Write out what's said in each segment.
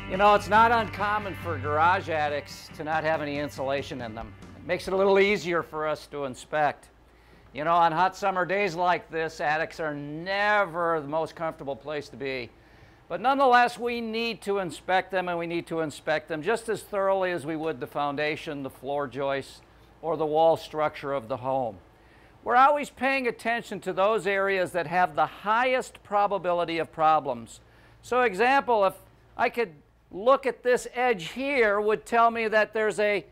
You know, it's not uncommon for garage attics to not have any insulation in them. It makes it a little easier for us to inspect. You know, on hot summer days like this, attics are never the most comfortable place to be. But nonetheless, we need to inspect them, and we need to inspect them just as thoroughly as we would the foundation, the floor joists, or the wall structure of the home. We're always paying attention to those areas that have the highest probability of problems. So example, if I could look at this edge here, would tell me that there's a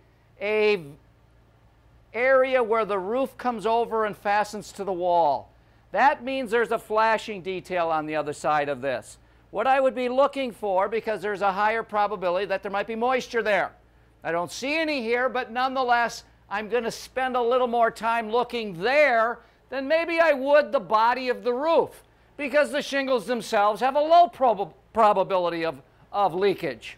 area where the roof comes over and fastens to the wall. That means there's a flashing detail on the other side of this. What I would be looking for, because there's a higher probability that there might be moisture there. I don't see any here, but nonetheless, I'm going to spend a little more time looking there than maybe I would the body of the roof, because the shingles themselves have a low probability of leakage.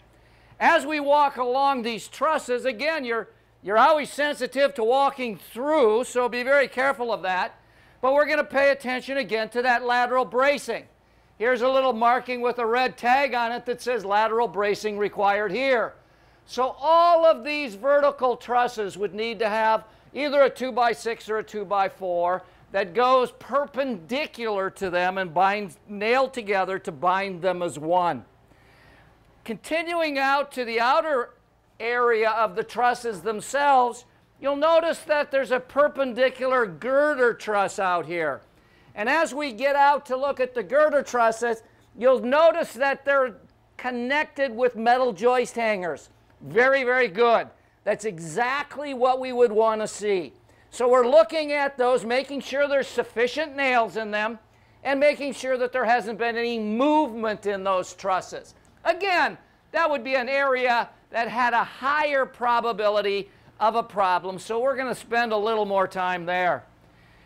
As we walk along these trusses, again, you're always sensitive to walking through, so be very careful of that. But we're going to pay attention again to that lateral bracing. Here's a little marking with a red tag on it that says lateral bracing required here. So all of these vertical trusses would need to have either a 2x6 or a 2x4 that goes perpendicular to them and nailed together to bind them as one. Continuing out to the outer area of the trusses themselves, you'll notice that there's a perpendicular girder truss out here. And as we get out to look at the girder trusses, you'll notice that they're connected with metal joist hangers. Very, very good. That's exactly what we would want to see. So we're looking at those, making sure there's sufficient nails in them, and making sure that there hasn't been any movement in those trusses. Again, that would be an area that had a higher probability of a problem, so we're going to spend a little more time there.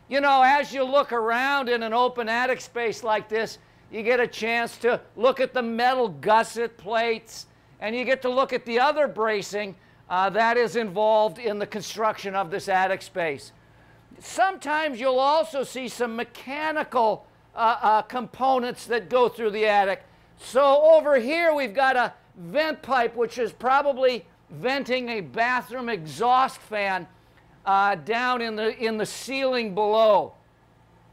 You know, as you look around in an open attic space like this, you get a chance to look at the metal gusset plates, and you get to look at the other bracing that is involved in the construction of this attic space. Sometimes you'll also see some mechanical components that go through the attic. So over here we've got a vent pipe, which is probably venting a bathroom exhaust fan down in the ceiling below.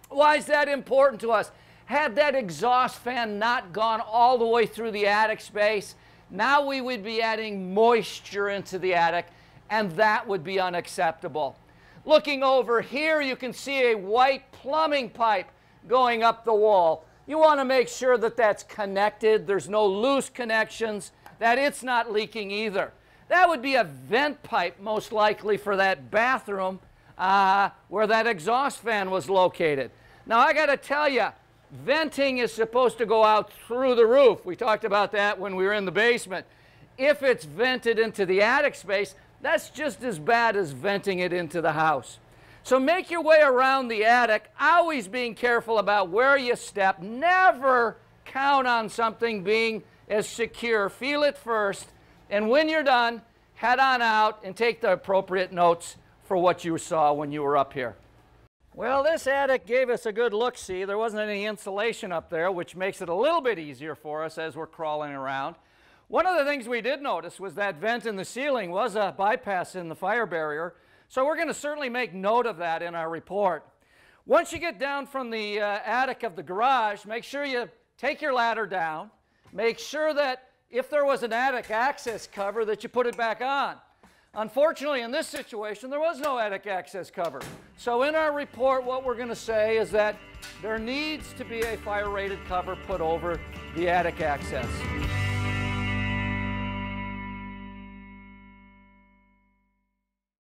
Why is that important to us? Had that exhaust fan not gone all the way through the attic space, now we would be adding moisture into the attic, and that would be unacceptable. Looking over here, you can see a white plumbing pipe going up the wall. You want to make sure that that's connected, there's no loose connections, that it's not leaking either. That would be a vent pipe, most likely, for that bathroom where that exhaust fan was located. Now, I got to tell you, venting is supposed to go out through the roof. We talked about that when we were in the basement. If it's vented into the attic space, that's just as bad as venting it into the house. So make your way around the attic, always being careful about where you step. Never count on something being as secure. Feel it first, and when you're done, head on out and take the appropriate notes for what you saw when you were up here. Well, this attic gave us a good look-see. There wasn't any insulation up there, which makes it a little bit easier for us as we're crawling around. One of the things we did notice was that vent in the ceiling was a bypass in the fire barrier, so we're going to certainly make note of that in our report. Once you get down from the attic of the garage, make sure you take your ladder down. Make sure that if there was an attic access cover that you put it back on. Unfortunately, in this situation, there was no attic access cover. So in our report, what we're going to say is that there needs to be a fire-rated cover put over the attic access.